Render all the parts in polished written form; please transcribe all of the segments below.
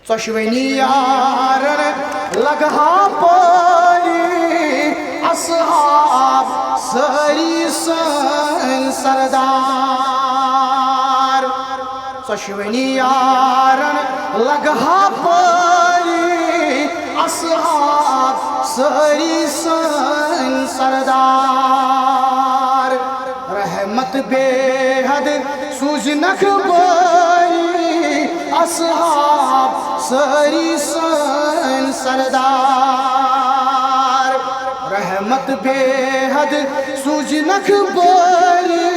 ژۄشوٕنی یارن لگہا پٲری اصحاب سٲری سٲنۍ سردار ژۄشوٕنی یارن لگہا پٲری اصحاب سٲری سٲنۍ سردار رحمت بے حد سوٗزنکھ بٲری اصحاب سٲری سٲنۍ سردار رحمت بے حد سوٗزنکھ بٲری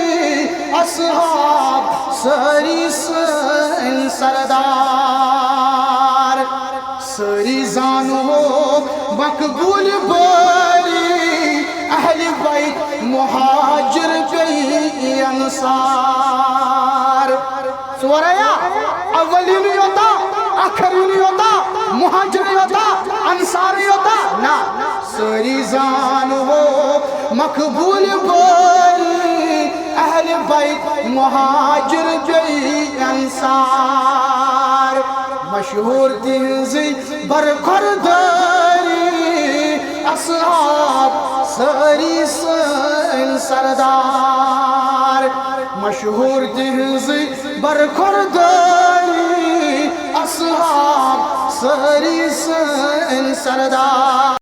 اصحاب سٲری سٲنۍ سردار سٲری زانو مقبوٗل بٲری اہلِ بیت مہاجر بیٚیہِ انصار ژوریا اولین یوتا آخرین یوتا مہاجر یوتا انصار یوتا نا سٲری زانو مقبوٗل بٲری اہلِ بیت مہاجر بیٚیہِ انصار مشہوٗر تِہنٛزٕے برخوردٲری اصحاب سٲری سٲنۍ سردار مشہوٗر تِہنٛزٕے برخوردٲری اصحاب سٲری سٲنۍ سردار